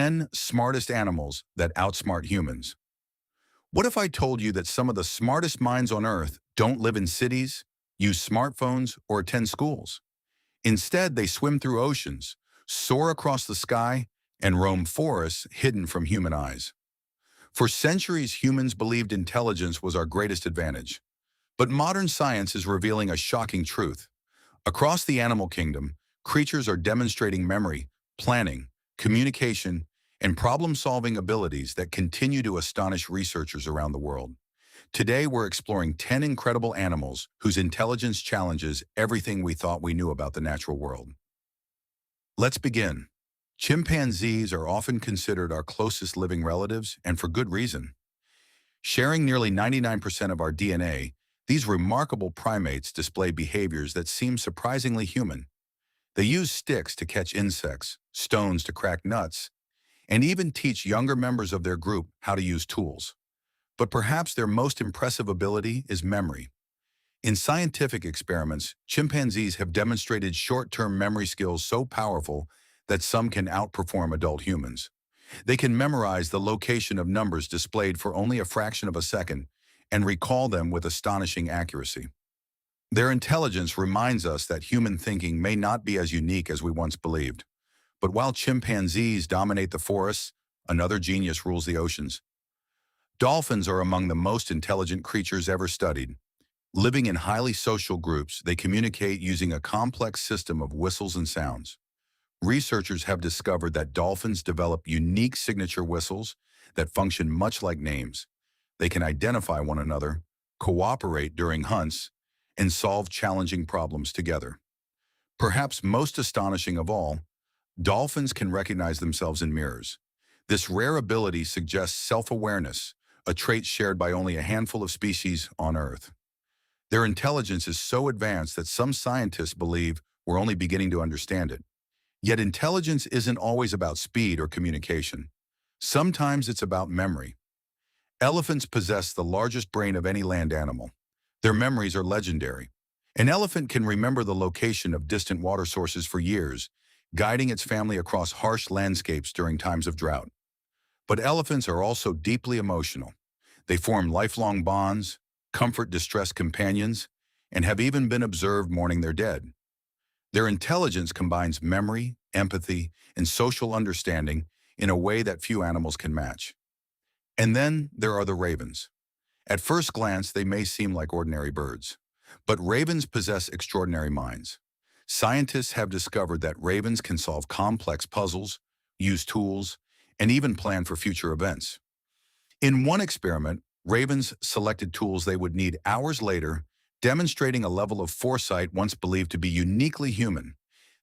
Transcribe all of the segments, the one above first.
10 smartest animals that outsmart humans. What if I told you that some of the smartest minds on Earth don't live in cities, use smartphones, or attend schools? Instead, they swim through oceans, soar across the sky, and roam forests hidden from human eyes. For centuries, humans believed intelligence was our greatest advantage. But modern science is revealing a shocking truth. Across the animal kingdom, creatures are demonstrating memory, planning, communication, and problem-solving abilities that continue to astonish researchers around the world. Today, we're exploring 10 incredible animals whose intelligence challenges everything we thought we knew about the natural world. Let's begin. Chimpanzees are often considered our closest living relatives, and for good reason. Sharing nearly 99% of our DNA, these remarkable primates display behaviors that seem surprisingly human. They use sticks to catch insects, stones to crack nuts, and even teach younger members of their group how to use tools. But perhaps their most impressive ability is memory. In scientific experiments, chimpanzees have demonstrated short-term memory skills so powerful that some can outperform adult humans. They can memorize the location of numbers displayed for only a fraction of a second and recall them with astonishing accuracy. Their intelligence reminds us that human thinking may not be as unique as we once believed. But while chimpanzees dominate the forests, another genius rules the oceans. Dolphins are among the most intelligent creatures ever studied. Living in highly social groups, they communicate using a complex system of whistles and sounds. Researchers have discovered that dolphins develop unique signature whistles that function much like names. They can identify one another, cooperate during hunts, and solve challenging problems together. Perhaps most astonishing of all, dolphins can recognize themselves in mirrors. This rare ability suggests self-awareness, a trait shared by only a handful of species on Earth. Their intelligence is so advanced that some scientists believe we're only beginning to understand it. Yet intelligence isn't always about speed or communication. Sometimes it's about memory. Elephants possess the largest brain of any land animal. Their memories are legendary. An elephant can remember the location of distant water sources for years, guiding its family across harsh landscapes during times of drought. But elephants are also deeply emotional. They form lifelong bonds, comfort distressed companions, and have even been observed mourning their dead. Their intelligence combines memory, empathy, and social understanding in a way that few animals can match. And then there are the ravens. At first glance, they may seem like ordinary birds, but ravens possess extraordinary minds. Scientists have discovered that ravens can solve complex puzzles, use tools, and even plan for future events. In one experiment, ravens selected tools they would need hours later, demonstrating a level of foresight once believed to be uniquely human.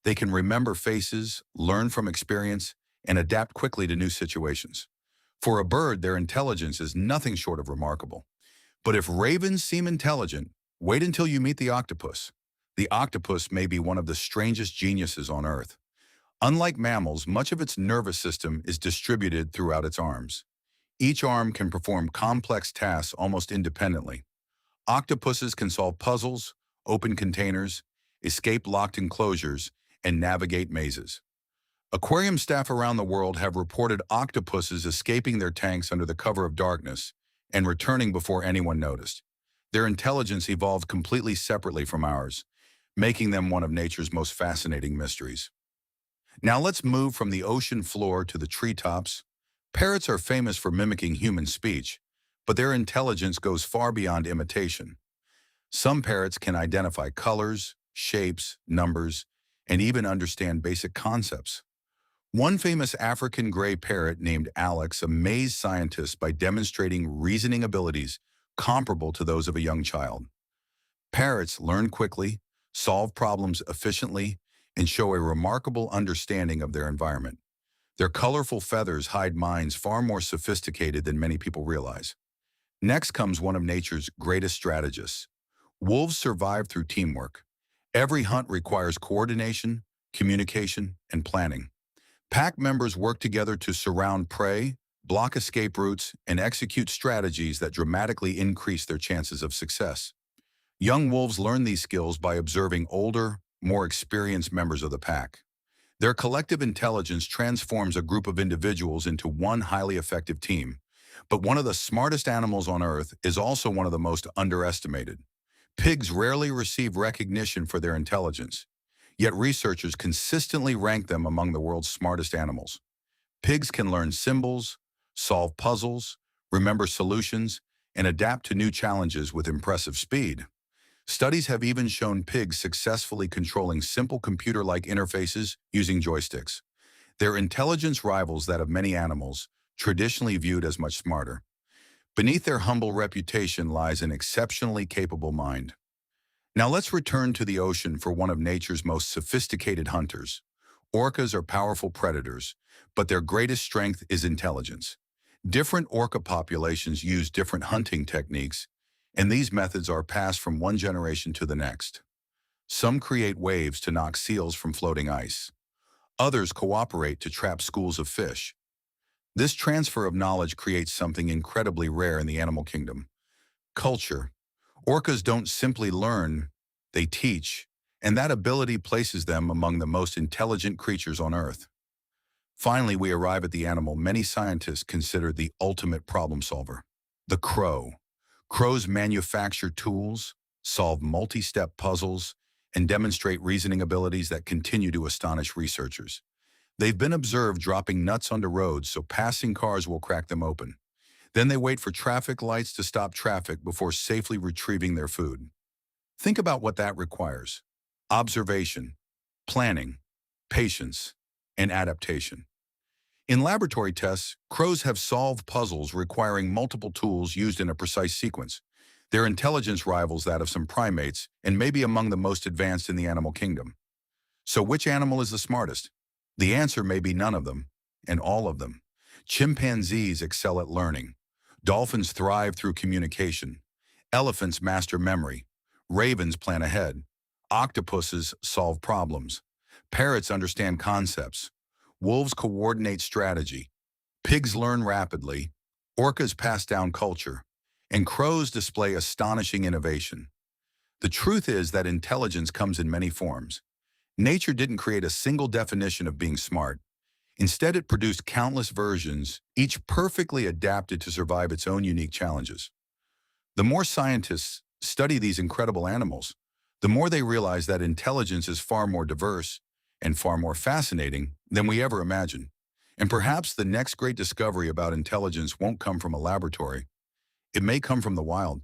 They can remember faces, learn from experience, and adapt quickly to new situations. For a bird, their intelligence is nothing short of remarkable. But if ravens seem intelligent, wait until you meet the octopus. The octopus may be one of the strangest geniuses on Earth. Unlike mammals, much of its nervous system is distributed throughout its arms. Each arm can perform complex tasks almost independently. Octopuses can solve puzzles, open containers, escape locked enclosures, and navigate mazes. Aquarium staff around the world have reported octopuses escaping their tanks under the cover of darkness and returning before anyone noticed. Their intelligence evolved completely separately from ours, making them one of nature's most fascinating mysteries. Now let's move from the ocean floor to the treetops. Parrots are famous for mimicking human speech, but their intelligence goes far beyond imitation. Some parrots can identify colors, shapes, numbers, and even understand basic concepts. One famous African gray parrot named Alex amazed scientists by demonstrating reasoning abilities comparable to those of a young child. Parrots learn quickly, solve problems efficiently, and show a remarkable understanding of their environment. Their colorful feathers hide minds far more sophisticated than many people realize. Next comes one of nature's greatest strategists. Wolves survive through teamwork. Every hunt requires coordination, communication, and planning. Pack members work together to surround prey, block escape routes, and execute strategies that dramatically increase their chances of success. Young wolves learn these skills by observing older, more experienced members of the pack. Their collective intelligence transforms a group of individuals into one highly effective team. But one of the smartest animals on Earth is also one of the most underestimated. Pigs rarely receive recognition for their intelligence, yet researchers consistently rank them among the world's smartest animals. Pigs can learn symbols, solve puzzles, remember solutions, and adapt to new challenges with impressive speed. Studies have even shown pigs successfully controlling simple computer-like interfaces using joysticks. Their intelligence rivals that of many animals, traditionally viewed as much smarter. Beneath their humble reputation lies an exceptionally capable mind. Now let's return to the ocean for one of nature's most sophisticated hunters. Orcas are powerful predators, but their greatest strength is intelligence. Different orca populations use different hunting techniques, and these methods are passed from one generation to the next. Some create waves to knock seals from floating ice. Others cooperate to trap schools of fish. This transfer of knowledge creates something incredibly rare in the animal kingdom: culture. Orcas don't simply learn, they teach, and that ability places them among the most intelligent creatures on Earth. Finally, we arrive at the animal many scientists consider the ultimate problem solver: the crow. Crows manufacture tools, solve multi-step puzzles, and demonstrate reasoning abilities that continue to astonish researchers. They've been observed dropping nuts onto roads so passing cars will crack them open. Then they wait for traffic lights to stop traffic before safely retrieving their food. Think about what that requires: observation, planning, patience, and adaptation. In laboratory tests, crows have solved puzzles requiring multiple tools used in a precise sequence. Their intelligence rivals that of some primates and may be among the most advanced in the animal kingdom. So which animal is the smartest? The answer may be none of them, and all of them. Chimpanzees excel at learning. Dolphins thrive through communication. Elephants master memory. Ravens plan ahead. Octopuses solve problems. Parrots understand concepts. Wolves coordinate strategy. Pigs learn rapidly. Orcas pass down culture. And crows display astonishing innovation. The truth is that intelligence comes in many forms. Nature didn't create a single definition of being smart. Instead, it produced countless versions, each perfectly adapted to survive its own unique challenges. The more scientists study these incredible animals, the more they realize that intelligence is far more diverse and far more fascinating than we ever imagined. And perhaps the next great discovery about intelligence won't come from a laboratory. It may come from the wild.